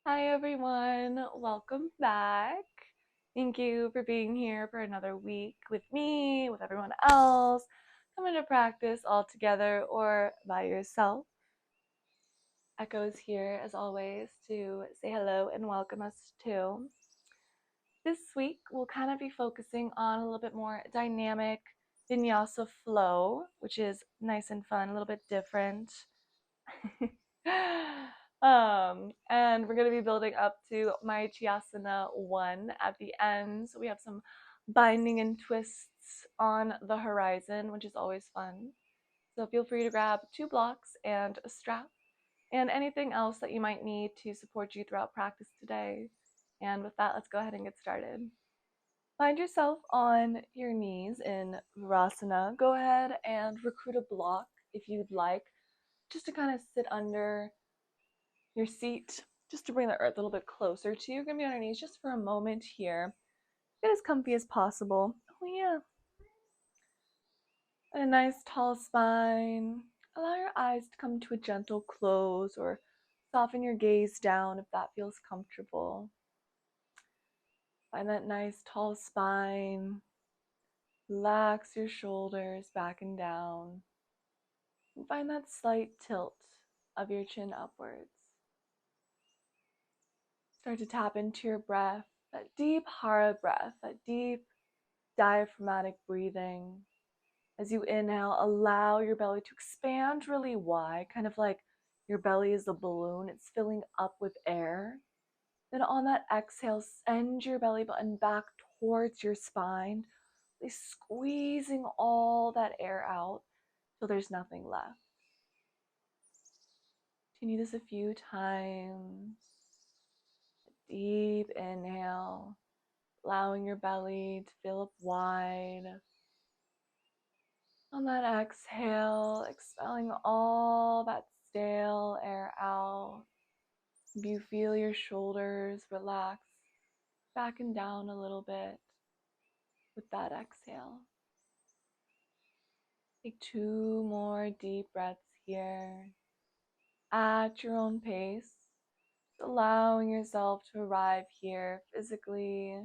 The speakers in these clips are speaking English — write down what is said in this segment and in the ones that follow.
Hi everyone, welcome back. Thank you for being here for another week with me, with everyone else, coming to practice all together or by yourself. Echo's here as always to say hello and welcome us too. This week we'll kind of be focusing on a little bit more dynamic Vinyasa flow, which is nice and fun, a little bit different. And we're going to be building up to my Chiyasana 1 at the end. So we have some binding and twists on the horizon, which is always fun. So feel free to grab 2 blocks and a strap and anything else that you might need to support you throughout practice today. And with that, let's go ahead and get started. Find yourself on your knees in Virasana. Go ahead and recruit a block if you'd like, just to kind of sit under your seat, just to bring the earth a little bit closer to you. You're going to be on your knees just for a moment here. Get as comfy as possible. Oh yeah. And a nice tall spine. Allow your eyes to come to a gentle close or soften your gaze down if that feels comfortable. Find that nice tall spine. Relax your shoulders back and down. And find that slight tilt of your chin upwards. Start to tap into your breath, that deep hara breath, that deep diaphragmatic breathing. As you inhale, allow your belly to expand really wide, kind of like your belly is a balloon. It's filling up with air. Then on that exhale, send your belly button back towards your spine, squeezing all that air out till there's nothing left. Continue this a few times. Deep inhale, allowing your belly to fill up wide. On that exhale, expelling all that stale air out. You feel your shoulders relax back and down a little bit with that exhale. Take 2 more deep breaths here at your own pace, allowing yourself to arrive here physically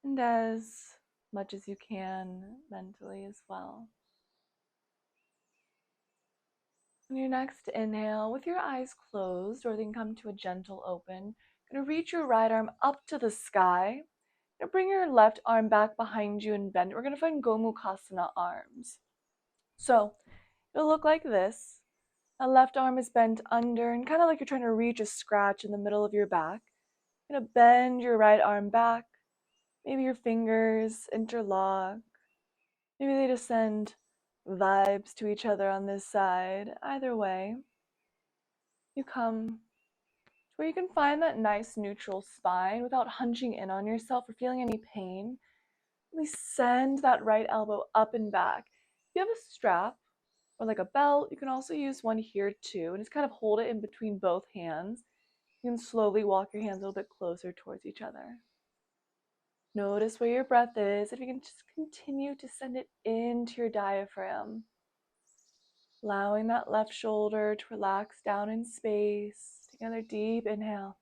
and as much as you can mentally as well. On your next inhale, with your eyes closed, or they can come to a gentle open, you're going to reach your right arm up to the sky. You're going to bring your left arm back behind you and bend. We're going to find Gomukhasana arms. So it'll look like this. The left arm is bent under and kind of like you're trying to reach a scratch in the middle of your back. You're going to bend your right arm back. Maybe your fingers interlock. Maybe they just send vibes to each other on this side. Either way, you come to where you can find that nice neutral spine without hunching in on yourself or feeling any pain. Really send that right elbow up and back. If you have a strap or like a belt, you can also use one here too, and just kind of hold it in between both hands. You can slowly walk your hands a little bit closer towards each other. Notice where your breath is. If you can just continue to send it into your diaphragm, allowing that left shoulder to relax down in space. Take another deep inhale.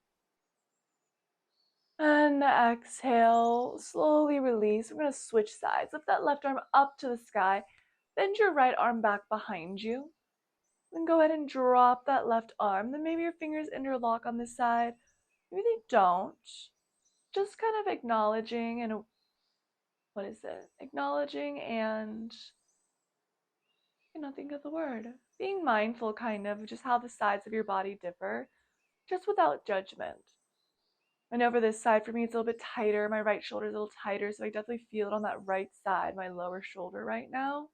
And exhale, slowly release. We're going to switch sides. Lift that left arm up to the sky. Bend your right arm back behind you. Then go ahead and drop that left arm. Then maybe your fingers interlock on this side. Maybe they don't. Just kind of acknowledging and acknowledging and I cannot think of the word. Being mindful kind of just how the sides of your body differ, just without judgment. And over this side, for me, it's a little bit tighter. My right shoulder is a little tighter, so I definitely feel it on that right side, my lower shoulder right now.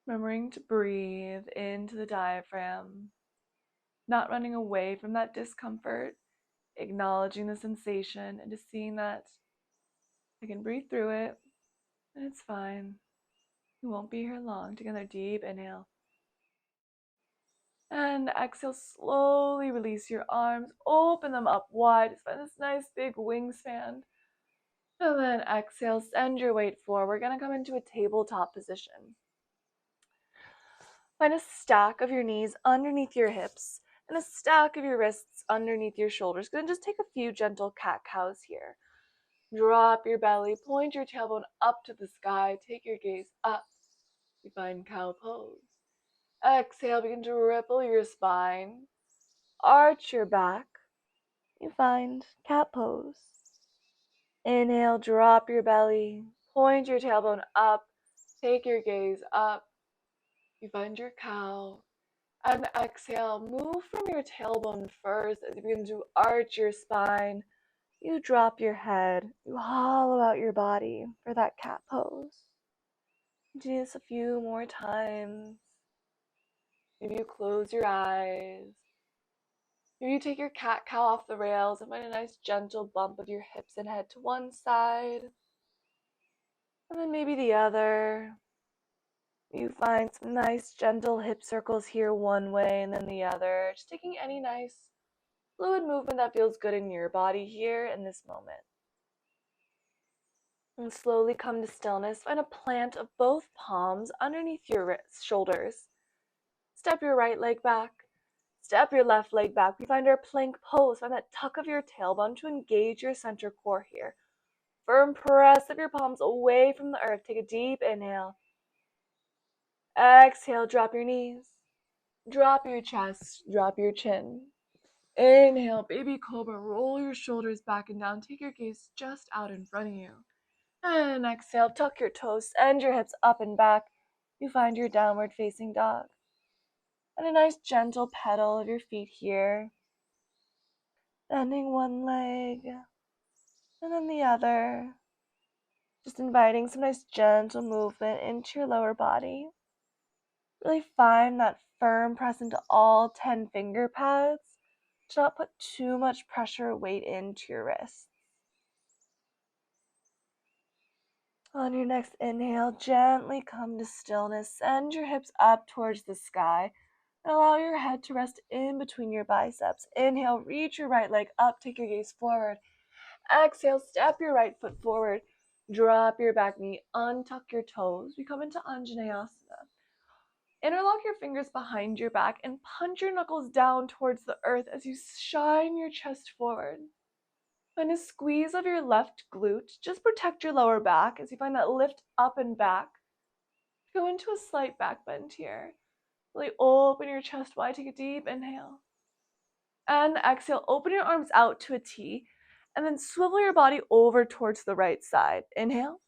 Remembering to breathe into the diaphragm, not running away from that discomfort, acknowledging the sensation, and just seeing that I can breathe through it, and it's fine. You won't be here long. Take another deep inhale. And exhale, slowly release your arms, open them up wide, just find this nice big wingspan. And then exhale, send your weight forward. We're gonna come into a tabletop position. Find a stack of your knees underneath your hips and a stack of your wrists underneath your shoulders. Gonna just take a few gentle cat-cows here. Drop your belly, point your tailbone up to the sky, take your gaze up. You find cow pose. Exhale, begin to ripple your spine. Arch your back. You find cat pose. Inhale, drop your belly, point your tailbone up, take your gaze up. You find your cow. And exhale, move from your tailbone first as you begin to arch your spine. You drop your head, you hollow out your body for that cat pose. Do this a few more times. Maybe you close your eyes. Maybe you take your cat-cow off the rails and find a nice gentle bump of your hips and head to one side. And then maybe the other. You find some nice gentle hip circles here one way and then the other. Just taking any nice fluid movement that feels good in your body here in this moment. And slowly come to stillness. Find a plant of both palms underneath your shoulders. Step your right leg back. Step your left leg back. We find our plank pose. Find that tuck of your tailbone to engage your center core here. Firm press of your palms away from the earth. Take a deep inhale. Exhale, drop your knees. Drop your chest. Drop your chin. Inhale, baby cobra. Roll your shoulders back and down. Take your gaze just out in front of you. And exhale, tuck your toes, send your hips up and back. You find your downward facing dog. And a nice gentle pedal of your feet here. Bending one leg and then the other. Just inviting some nice gentle movement into your lower body. Really find that firm press into all 10 finger pads. Do not put too much pressure or weight into your wrists. On your next inhale, gently come to stillness. Send your hips up towards the sky. And allow your head to rest in between your biceps. Inhale, reach your right leg up, take your gaze forward. Exhale, step your right foot forward. Drop your back knee, untuck your toes. We come into Anjaneyasana. Interlock your fingers behind your back and punch your knuckles down towards the earth as you shine your chest forward. Find a squeeze of your left glute. Just protect your lower back as you find that lift up and back. Go into a slight back bend here. Really open your chest wide. Take a deep inhale. And exhale, open your arms out to a T. And then swivel your body over towards the right side. Inhale.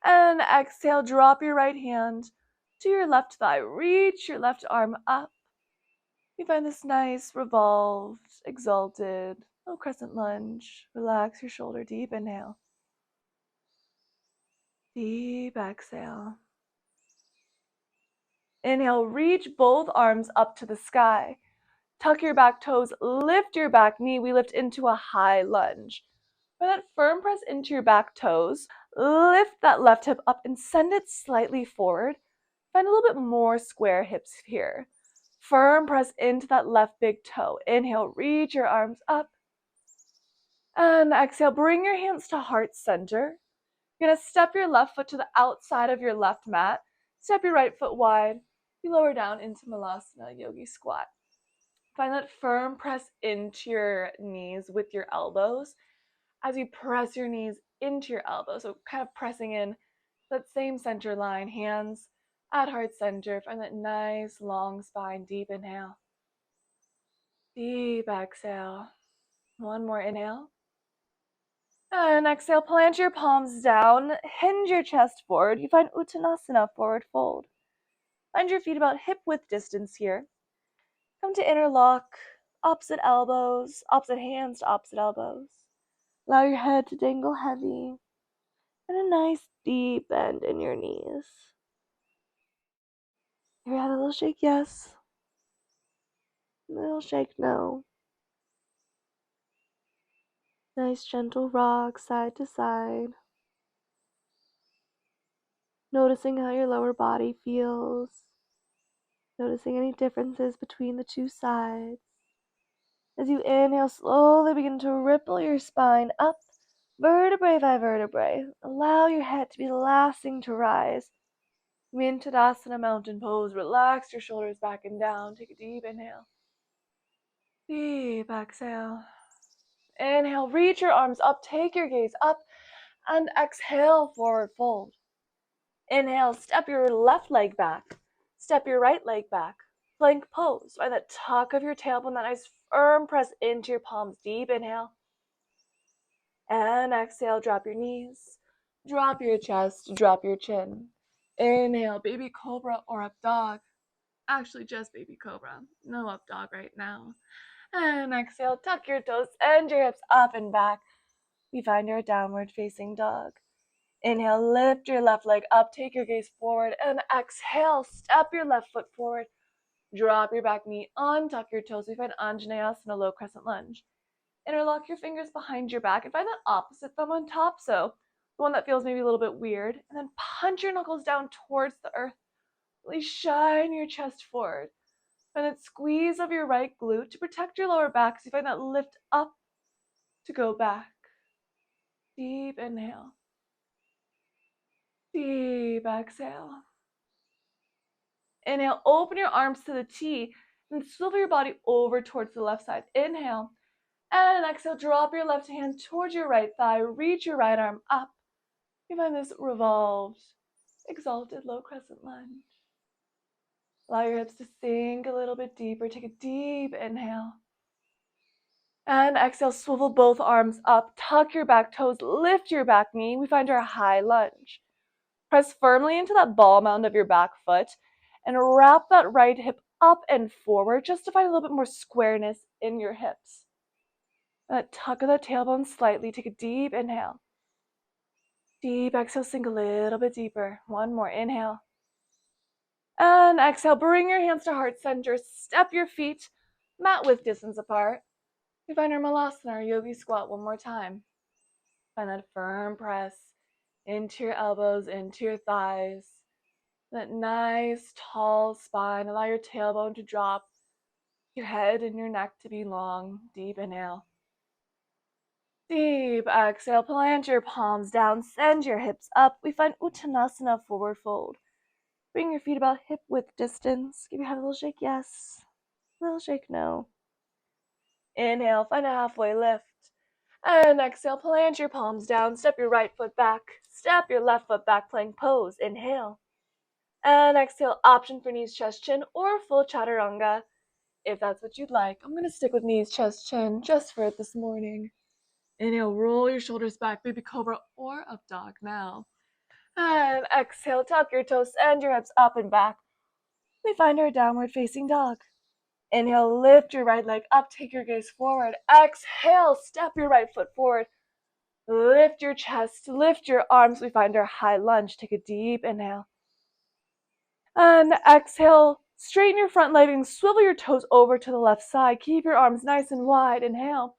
And exhale, drop your right hand to your left thigh. Reach your left arm up. You find this nice, revolved, exalted, little crescent lunge. Relax your shoulder. Deep inhale. Deep exhale. Inhale, reach both arms up to the sky. Tuck your back toes, lift your back knee. We lift into a high lunge. For that firm press into your back toes, lift that left hip up and send it slightly forward. Find a little bit more square hips here. Firm press into that left big toe. Inhale, reach your arms up. And exhale, bring your hands to heart center. You're going to step your left foot to the outside of your left mat. Step your right foot wide. You lower down into Malasana, Yogi Squat. Find that firm press into your knees with your elbows as you press your knees into your elbows. So kind of pressing in that same center line, hands at heart center. Find that nice long spine. Deep inhale. Deep exhale. One more inhale. And exhale, plant your palms down, hinge your chest forward. You find Uttanasana, forward fold. Find your feet about hip width distance here. Come to interlock, opposite elbows, opposite hands to opposite elbows. Allow your head to dangle heavy, and a nice deep bend in your knees. Your head a little shake, yes. A little shake, no. Nice gentle rock side to side. Noticing how your lower body feels. Noticing any differences between the two sides. As you inhale, slowly begin to ripple your spine up, vertebrae by vertebrae. Allow your head to be the last thing to rise. Come into Tadasana, mountain pose. Relax your shoulders back and down. Take a deep inhale. Deep exhale. Inhale, reach your arms up, take your gaze up, and exhale, forward fold. Inhale, step your left leg back, step your right leg back. Plank pose, by the tuck of your tailbone, that nice firm press into your palms. Deep inhale. And exhale, drop your knees, drop your chest, drop your chin. Inhale, baby cobra or up dog. Actually, just baby cobra, no up dog right now. And exhale, tuck your toes and your hips up and back. We find your downward facing dog. Inhale, lift your left leg up, take your gaze forward, and exhale, step your left foot forward. Drop your back knee, untuck your toes. We find Anjaneyasana, low crescent lunge. Interlock your fingers behind your back and find that opposite thumb on top, so the one that feels maybe a little bit weird. And then punch your knuckles down towards the earth. Really shine your chest forward. Find that squeeze of your right glute to protect your lower back, so you find that lift up to go back. Deep inhale. Deep exhale. Inhale, open your arms to the T and swivel your body over towards the left side. Inhale. And exhale, drop your left hand towards your right thigh. Reach your right arm up. You find this revolved, exalted low crescent lunge. Allow your hips to sink a little bit deeper. Take a deep inhale. And exhale, swivel both arms up. Tuck your back toes, lift your back knee. We find our high lunge. Press firmly into that ball mound of your back foot and wrap that right hip up and forward just to find a little bit more squareness in your hips. That tuck of the tailbone slightly. Take a deep inhale. Deep exhale, sink a little bit deeper. One more, inhale. And exhale, bring your hands to heart center. Step your feet mat width distance apart. We find our malasana, our yogi squat, one more time. Find that firm press into your elbows, into your thighs. That nice tall spine. Allow your tailbone to drop, your head and your neck to be long. Deep inhale. Deep exhale. Plant your palms down. Send your hips up. We find Uttanasana, forward fold. Bring your feet about hip width distance. Give your head a little shake, yes. A little shake, no. Inhale, find a halfway lift. And exhale, plant your palms down. Step your right foot back. Step your left foot back, plank pose. Inhale. And exhale, option for knees, chest, chin, or full chaturanga, if that's what you'd like. I'm going to stick with knees, chest, chin, just for it this morning. Inhale, roll your shoulders back, baby cobra or up dog now. And exhale, tuck your toes and your hips up and back. We find our downward facing dog. Inhale, lift your right leg up, take your gaze forward. Exhale, step your right foot forward. Lift your chest, lift your arms. We find our high lunge. Take a deep inhale. And exhale, straighten your front leg and swivel your toes over to the left side. Keep your arms nice and wide. Inhale.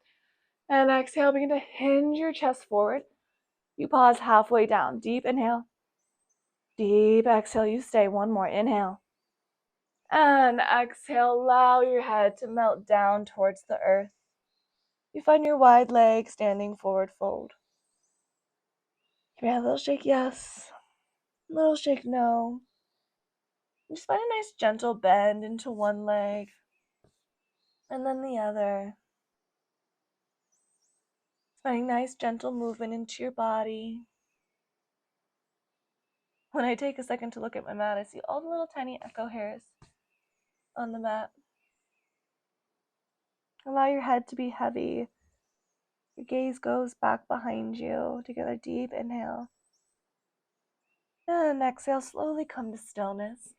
And exhale, begin to hinge your chest forward. You pause halfway down. Deep inhale. Deep exhale, you stay. One more. Inhale. And exhale, allow your head to melt down towards the earth. You find your wide leg standing forward fold. Give your head a little shake, yes. A little shake, no. Just find a nice gentle bend into one leg and then the other. Finding nice gentle movement into your body. When I take a second to look at my mat, I see all the little tiny echo hairs on the mat. Allow your head to be heavy. Your gaze goes back behind you. Take a deep inhale. And exhale, slowly come to stillness.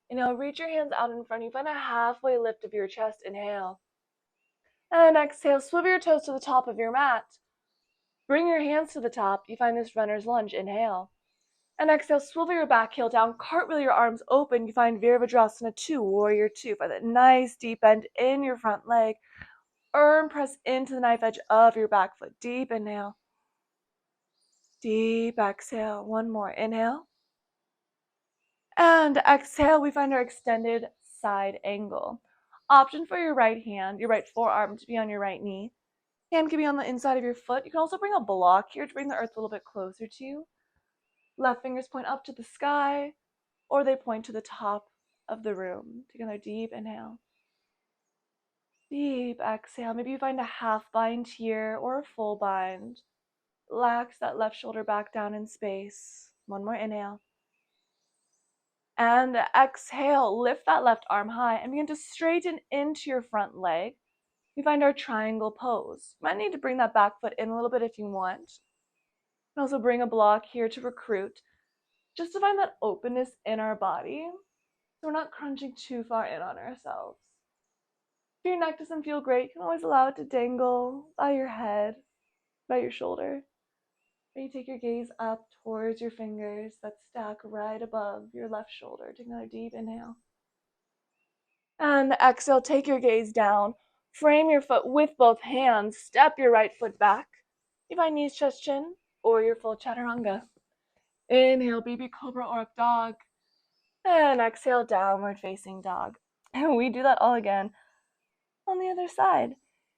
Inhale, reach your hands out in front. You find a halfway lift of your chest. Inhale. And exhale, swivel your toes to the top of your mat. Bring your hands to the top. You find this runner's lunge. Inhale. And exhale, swivel your back heel down. Cartwheel your arms open. You find Virabhadrasana 2, Warrior 2. Find that nice deep bend in your front leg. Press into the knife edge of your back foot. Deep inhale. Deep exhale. One more. Inhale. And exhale, we find our extended side angle. Option for your right hand, your right forearm to be on your right knee. Hand can be on the inside of your foot. You can also bring a block here to bring the earth a little bit closer to you. Left fingers point up to the sky, or they point to the top of the room. Take another deep inhale. Deep exhale. Maybe you find a half bind here or a full bind. Relax that left shoulder back down in space. One more inhale. And exhale, lift that left arm high and begin to straighten into your front leg. We find our triangle pose. You might need to bring that back foot in a little bit if you want. And also bring a block here to recruit, just to find that openness in our body, so we're not crunching too far in on ourselves. If your neck doesn't feel great, you can always allow it to dangle by your head, by your shoulder. Or you take your gaze up towards your fingers that stack right above your left shoulder. Take another deep inhale. And exhale, take your gaze down. Frame your foot with both hands. Step your right foot back. You find knees, chest, chin, or your full chaturanga. Inhale, baby cobra or up dog. And exhale, downward facing dog. And we do that all again on the other side.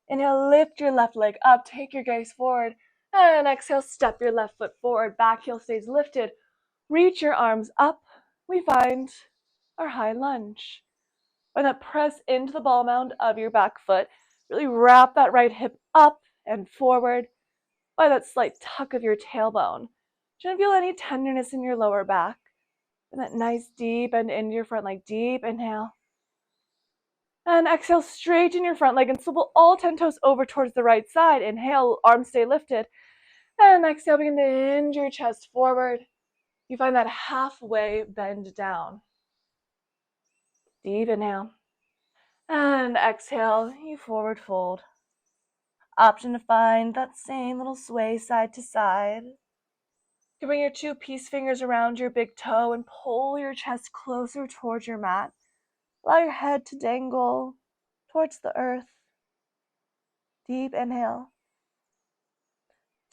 Inhale, lift your left leg up, take your gaze forward. And exhale, step your left foot forward. Back heel stays lifted. Reach your arms up. We find our high lunge. Find that press into the ball mound of your back foot. Really wrap that right hip up and forward by that slight tuck of your tailbone. Shouldn't feel any tenderness in your lower back. And that nice deep bend into your front leg. Deep inhale. And exhale, straighten your front leg and swivel all 10 toes over towards the right side. Inhale, arms stay lifted. And exhale, begin to hinge your chest forward. You find that halfway bend down. Deep inhale. And exhale, you forward fold. Option to find that same little sway side to side. You bring your two peace fingers around your big toe and pull your chest closer towards your mat. Allow your head to dangle towards the earth. Deep inhale.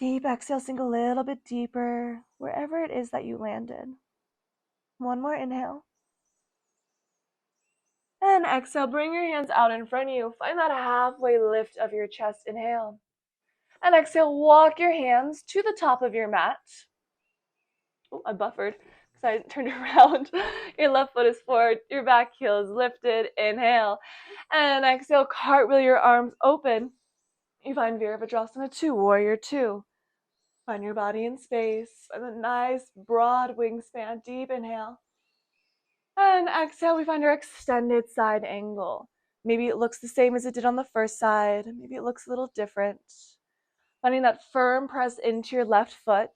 Deep exhale, sink a little bit deeper wherever it is that you landed. One more inhale. And exhale, bring your hands out in front of you. Find that halfway lift of your chest. Inhale. And exhale, walk your hands to the top of your mat. Oh, I buffered because I turned around. Your left foot is forward, your back heel is lifted. Inhale. And exhale, cartwheel your arms open. You find Virabhadrasana 2, Warrior 2. Find your body in space. And a nice broad wingspan. Deep inhale. And exhale, we find our extended side angle. Maybe it looks the same as it did on the first side. Maybe it looks a little different. Finding that firm press into your left foot.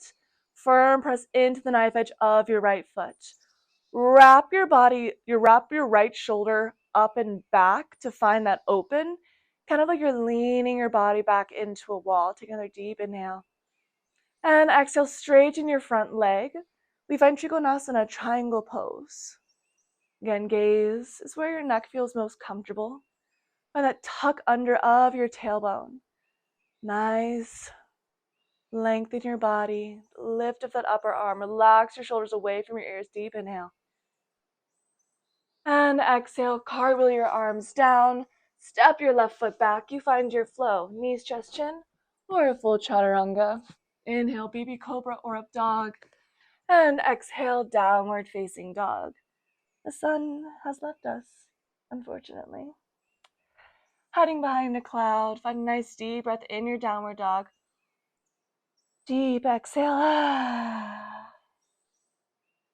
Firm press into the knife edge of your right foot. Wrap your right shoulder up and back to find that open. Kind of like you're leaning your body back into a wall. Take another deep inhale. And exhale, straighten your front leg. We find Trikonasana, triangle pose. Again, gaze is where your neck feels most comfortable. Find that tuck under of your tailbone. Nice. Lengthen your body. Lift up that upper arm. Relax your shoulders away from your ears. Deep inhale. And exhale, cartwheel your arms down. Step your left foot back. You find your flow. Knees, chest, chin, or a full chaturanga. Inhale, baby cobra or up dog. And exhale, downward facing dog. The sun has left us, unfortunately. Hiding behind a cloud. Find a nice deep breath in your downward dog. Deep exhale.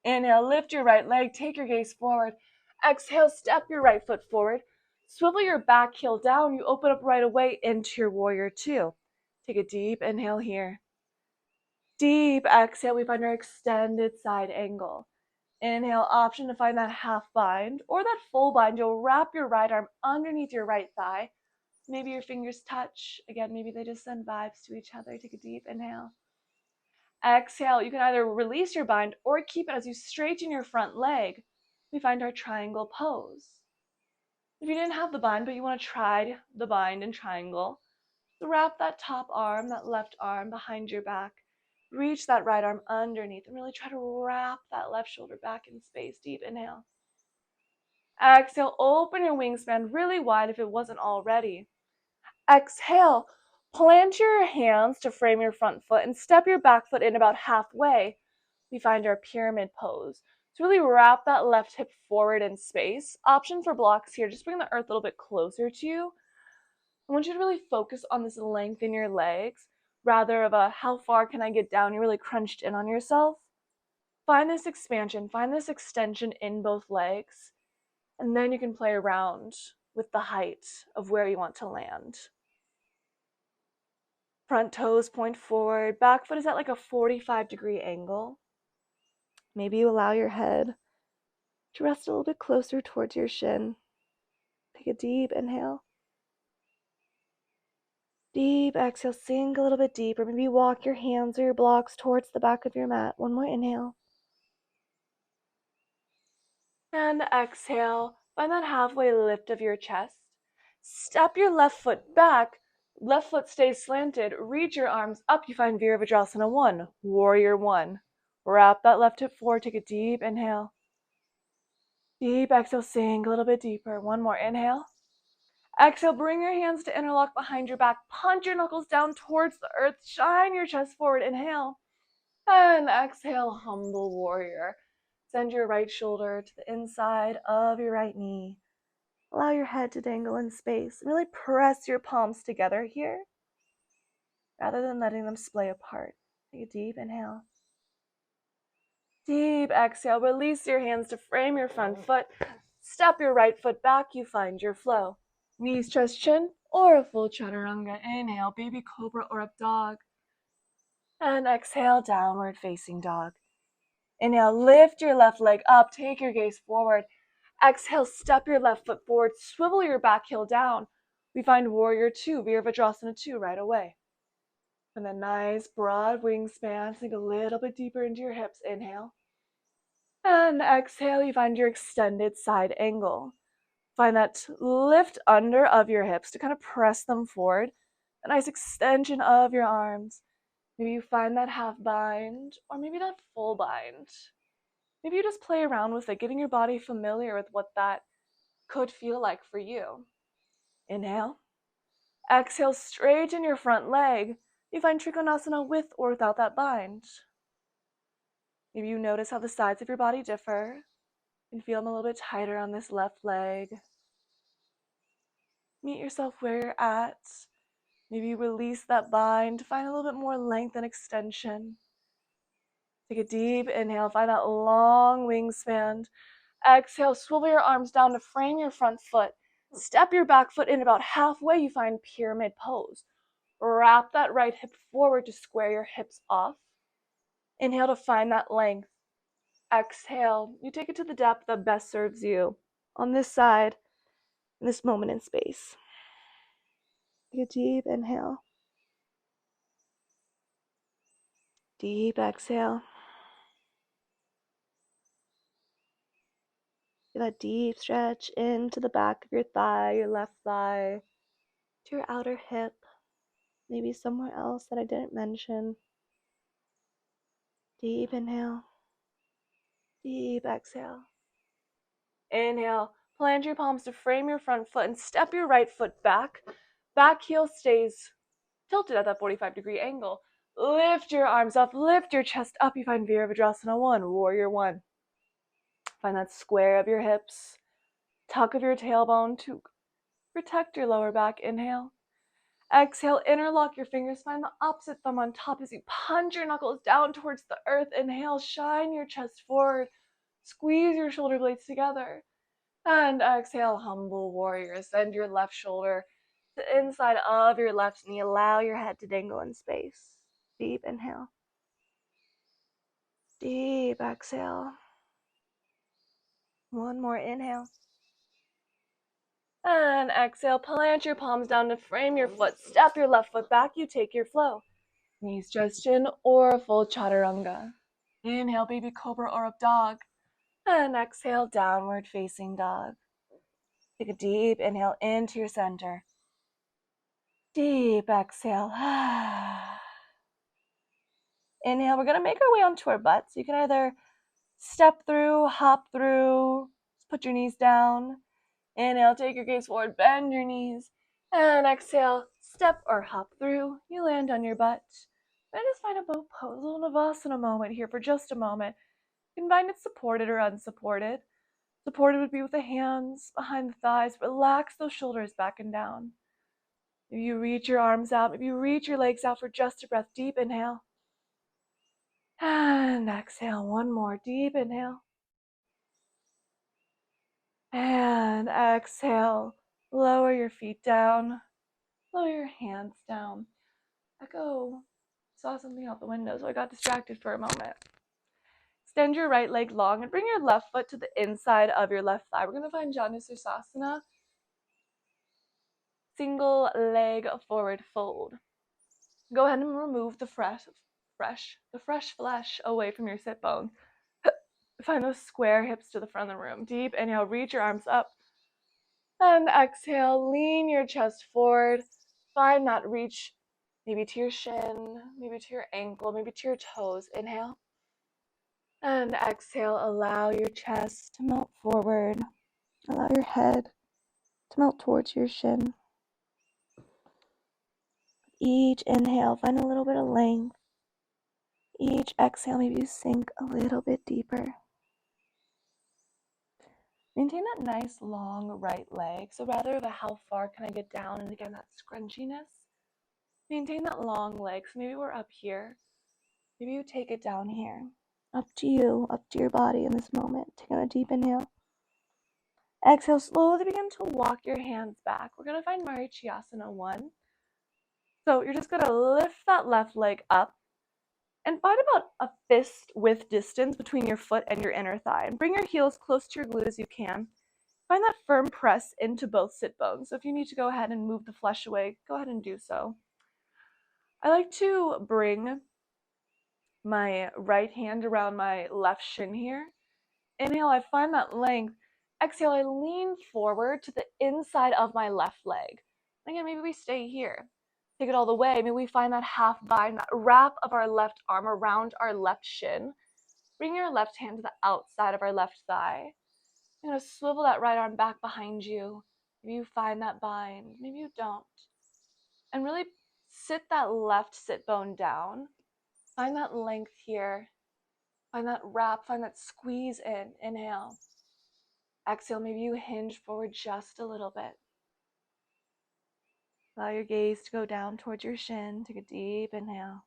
Inhale, lift your right leg, take your gaze forward. Exhale, step your right foot forward. Swivel your back heel down. You open up right away into your warrior 2. Take a deep inhale here. Deep exhale, we find our extended side angle. Inhale, option to find that half bind or that full bind. You'll wrap your right arm underneath your right thigh. Maybe your fingers touch. Again, maybe they just send vibes to each other. Take a deep inhale. Exhale, you can either release your bind or keep it as you straighten your front leg. We find our triangle pose. If you didn't have the bind, but you want to try the bind and triangle, so wrap that top arm, that left arm behind your back. Reach that right arm underneath and really try to wrap that left shoulder back in space. Deep inhale. Exhale, open your wingspan really wide if it wasn't already. Exhale, plant your hands to frame your front foot and step your back foot in about halfway. We find our pyramid pose. So really wrap that left hip forward in space. Option for blocks here, just bring the earth a little bit closer to you. I want you to really focus on this length in your legs, rather of a how far can I get down? You're really crunched in on yourself. Find this expansion, find this extension in both legs, and then you can play around with the height of where you want to land. Front toes point forward, back foot is at like a 45-degree angle. Maybe you allow your head to rest a little bit closer towards your shin. Take a deep inhale. Deep exhale, sink a little bit deeper. Maybe walk your hands or your blocks towards the back of your mat. One more inhale. And exhale, find that halfway lift of your chest. Step your left foot back. Left foot stays slanted. Reach your arms up. You find Virabhadrasana 1, Warrior 1. Wrap that left hip forward. Take a deep inhale. Deep exhale, sink a little bit deeper. One more inhale. Exhale, bring your hands to interlock behind your back. Punch your knuckles down towards the earth. Shine your chest forward. Inhale. And exhale, humble warrior. Send your right shoulder to the inside of your right knee. Allow your head to dangle in space. Really press your palms together here, rather than letting them splay apart. Take a deep inhale. Deep exhale. Release your hands to frame your front foot. Step your right foot back. You find your flow. Knees, chest, chin, or a full chaturanga. Inhale, baby cobra or up dog. And exhale, downward facing dog. Inhale, lift your left leg up. Take your gaze forward. Exhale, step your left foot forward. Swivel your back heel down. We find Warrior 2, Virabhadrasana 2 right away. And then nice broad wingspan. Sink a little bit deeper into your hips. Inhale. And exhale, you find your extended side angle. Find that lift under of your hips to kind of press them forward. A nice extension of your arms. Maybe you find that half bind, or maybe that full bind. Maybe you just play around with it, getting your body familiar with what that could feel like for you. Inhale. Exhale, straighten your front leg. You find Trikonasana with or without that bind. Maybe you notice how the sides of your body differ. You can feel them a little bit tighter on this left leg. Meet yourself where you're at. Maybe you release that bind to find a little bit more length and extension. Take a deep inhale, find that long wingspan. Exhale, swivel your arms down to frame your front foot. Step your back foot in about halfway, you find pyramid pose. Wrap that right hip forward to square your hips off. Inhale to find that length. Exhale, you take it to the depth that best serves you on this side, in this moment in space. Take a deep inhale. Deep exhale. Feel that deep stretch into the back of your thigh, your left thigh, to your outer hip, maybe somewhere else that I didn't mention. Deep inhale. Deep exhale. Inhale. Plant your palms to frame your front foot and step your right foot back. Back heel stays tilted at that 45-degree angle. Lift your arms up, lift your chest up. You find Virabhadrasana 1, Warrior 1. Find that square of your hips, tuck of your tailbone to protect your lower back. Inhale. Exhale, interlock your fingers. Find the opposite thumb on top as you punch your knuckles down towards the earth. Inhale, shine your chest forward. Squeeze your shoulder blades together. And exhale, humble warrior. Send your left shoulder to the inside of your left knee. Allow your head to dangle in space. Deep inhale. Deep exhale. One more inhale. And exhale, plant your palms down to frame your foot. Step your left foot back. You take your flow. Knees just chin or a full chaturanga. Inhale, baby cobra or up dog. And exhale, downward facing dog. Take a deep inhale into your center. Deep exhale. Inhale, we're going to make our way onto our butts. You can either step through, hop through, put your knees down. Inhale, take your gaze forward, bend your knees. And exhale, step or hop through. You land on your butt. And just find a boat pose, a little Navasana moment here for just a moment. You can find it supported or unsupported. Supported would be with the hands behind the thighs. Relax those shoulders back and down. Maybe you reach your arms out. Maybe you reach your legs out for just a breath. Deep inhale. And exhale. One more. Deep inhale. And exhale. Lower your feet down. Lower your hands down. Echo. Saw something out the window, so I got distracted for a moment. Extend your right leg long and bring your left foot to the inside of your left thigh. We're going to find Janusirsasana. Single leg forward fold. Go ahead and remove the fresh flesh away from your sit bones. Find those square hips to the front of the room. Deep inhale, reach your arms up. And exhale, lean your chest forward. Find that reach, maybe to your shin, maybe to your ankle, maybe to your toes. Inhale. And exhale, allow your chest to melt forward. Allow your head to melt towards your shin. Each inhale, find a little bit of length. Each exhale, maybe you sink a little bit deeper. Maintain that nice long right leg. So rather than how far can I get down, and again, that scrunchiness, maintain that long leg. So maybe we're up here. Maybe you take it down here. Up to you, up to your body in this moment. Take a deep inhale. Exhale, slowly begin to walk your hands back. We're going to find Marichyasana 1. So you're just going to lift that left leg up and find about a fist width distance between your foot and your inner thigh. And bring your heels close to your glute as you can. Find that firm press into both sit bones. So if you need to go ahead and move the flesh away, go ahead and do so. I like to bring my right hand around my left shin here. Inhale, I find that length. Exhale, I lean forward to the inside of my left leg. Again, maybe we stay here. Take it all the way. Maybe we find that half bind, that wrap of our left arm around our left shin. Bring your left hand to the outside of our left thigh. You're going to swivel that right arm back behind you. Maybe you find that bind. Maybe you don't. And really sit that left sit bone down. Find that length here. Find that wrap. Find that squeeze in. Inhale. Exhale, maybe you hinge forward just a little bit. Allow your gaze to go down towards your shin. Take a deep inhale.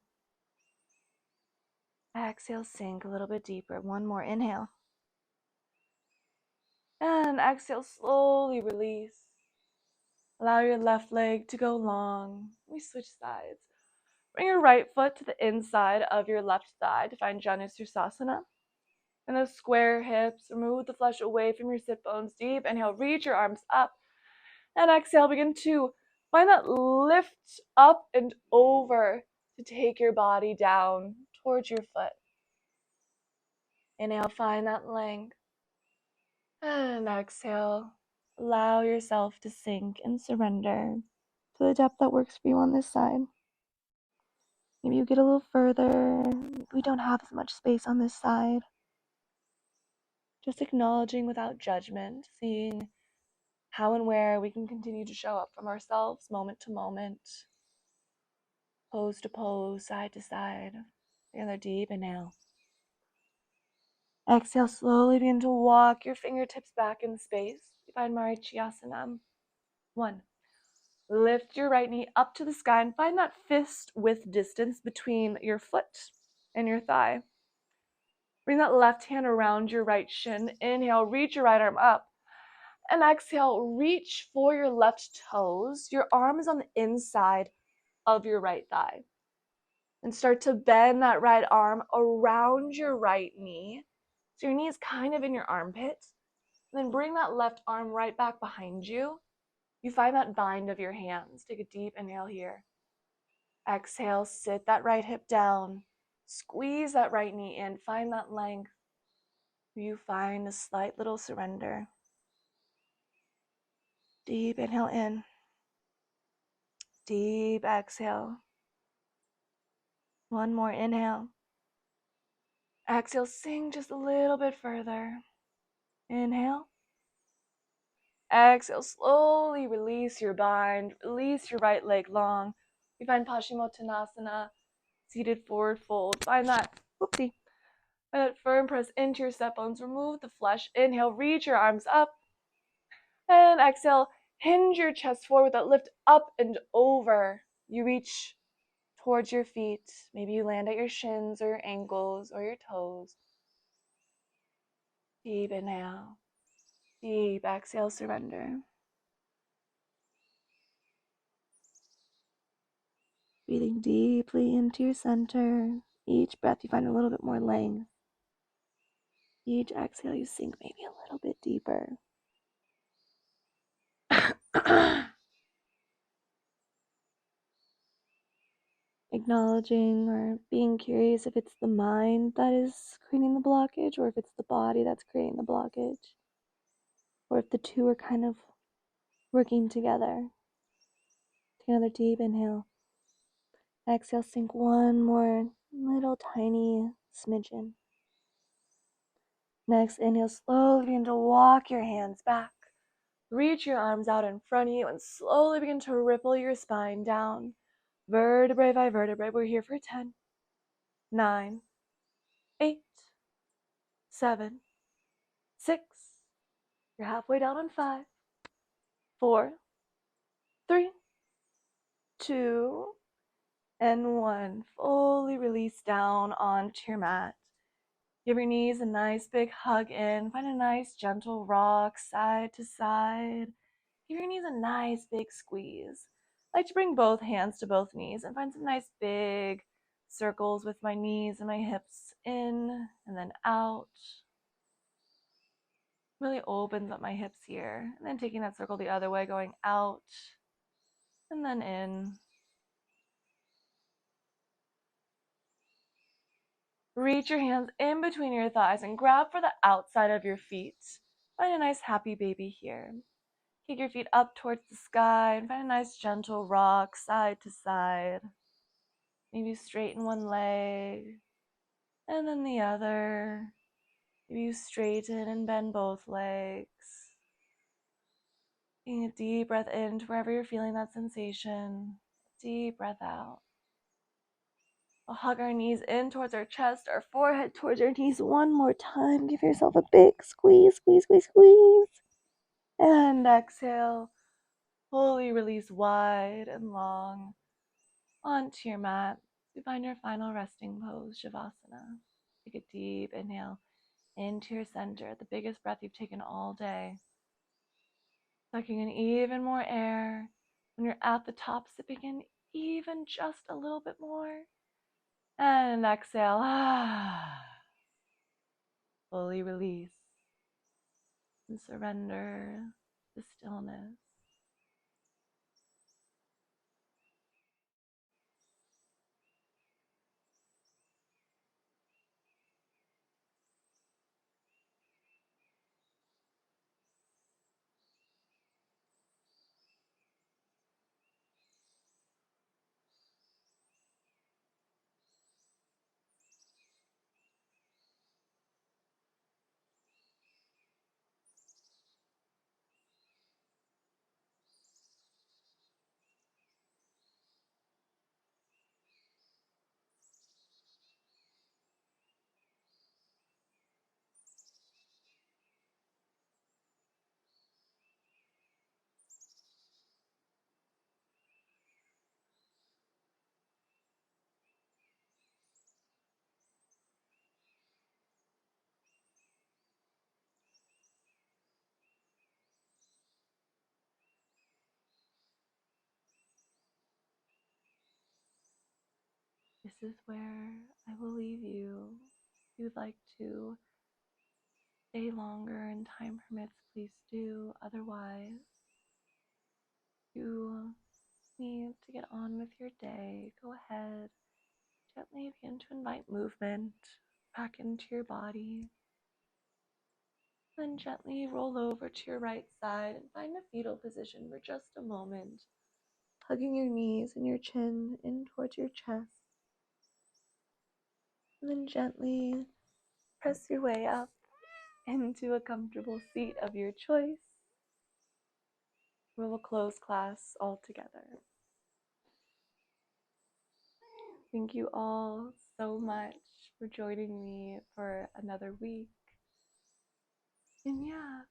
Exhale, sink a little bit deeper. One more inhale. And exhale, slowly release. Allow your left leg to go long. We switch sides. Bring your right foot to the inside of your left thigh to find Janusirsasana. And those square hips, remove the flesh away from your sit bones. Deep inhale, reach your arms up. And exhale, begin to find that lift up and over to take your body down towards your foot. Inhale, find that length. And exhale, allow yourself to sink and surrender to the depth that works for you on this side. Maybe you get a little further. We don't have as much space on this side. Just acknowledging without judgment, seeing how and where we can continue to show up from ourselves moment to moment, pose to pose, side to side. Another deep inhale. Exhale, slowly begin to walk your fingertips back in space. Find Marichyasana. 1. Lift your right knee up to the sky and find that fist width distance between your foot and your thigh. Bring that left hand around your right shin. Inhale, reach your right arm up. And exhale, reach for your left toes. Your arm is on the inside of your right thigh. And start to bend that right arm around your right knee. So your knee is kind of in your armpit. And then bring that left arm right back behind you. You find that bind of your hands. Take a deep inhale here. Exhale, sit that right hip down. Squeeze that right knee in. Find that length. You find a slight little surrender. Deep inhale in. Deep exhale. One more inhale. Exhale, sink just a little bit further. Inhale. Exhale, slowly release your bind. Release your right leg long. You find Paschimottanasana, seated forward fold. Find that, whoopsie. Find that firm press into your step bones. Remove the flesh. Inhale, reach your arms up. And exhale, Hinge your chest forward, that lift up and over. You reach towards your feet. Maybe you land at your shins or your ankles or your toes. Deep inhale. Deep exhale, surrender. Breathing deeply into your center. Each breath you find a little bit more length. Each exhale you sink maybe a little bit deeper. Acknowledging or being curious if it's the mind that is creating the blockage or if it's the body that's creating the blockage, or if the two are kind of working together. Take another deep inhale. Exhale, sink one more little tiny smidgen. Next, inhale, slowly begin to walk your hands back. Reach your arms out in front of you and slowly begin to ripple your spine down. Vertebrae by vertebrae. We're here for 10, 9, 8, 7, 6. You're halfway down on 5, 4, 3, 2, and 1. Fully release down onto your mat. Give your knees a nice big hug in. Find a nice gentle rock side to side. Give your knees a nice big squeeze. I like to bring both hands to both knees and find some nice big circles with my knees and my hips in and then out. Really opens up my hips here. And then taking that circle the other way, going out and then in. Reach your hands in between your thighs and grab for the outside of your feet. Find a nice happy baby here. Kick your feet up towards the sky and find a nice gentle rock side to side. Maybe straighten one leg and then the other. Maybe you straighten and bend both legs. Taking a deep breath in to wherever you're feeling that sensation. Deep breath out. We'll hug our knees in towards our chest, our forehead towards our knees one more time. Give yourself a big squeeze, squeeze, squeeze, squeeze. And exhale. Fully release wide and long onto your mat. We find your final resting pose, Shavasana. Take a deep inhale into your center, the biggest breath you've taken all day. Sucking in even more air. When you're at the top, sipping in even just a little bit more. And exhale. Fully release and surrender to stillness. This is where I will leave you. If you'd like to stay longer and time permits, please do. Otherwise, you need to get on with your day. Go ahead. Gently begin to invite movement back into your body. Then gently roll over to your right side and find a fetal position for just a moment. Hugging your knees and your chin in towards your chest. And then gently press your way up into a comfortable seat of your choice. We will close class all together. Thank you all so much for joining me for another week. And yeah,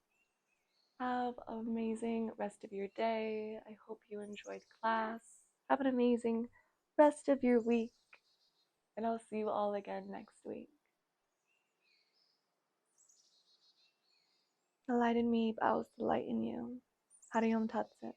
Have an amazing rest of your day. I hope you enjoyed class. Have an amazing rest of your week, and I'll see you all again next week. The light in me bows the light in you. Hariom Tat Sat.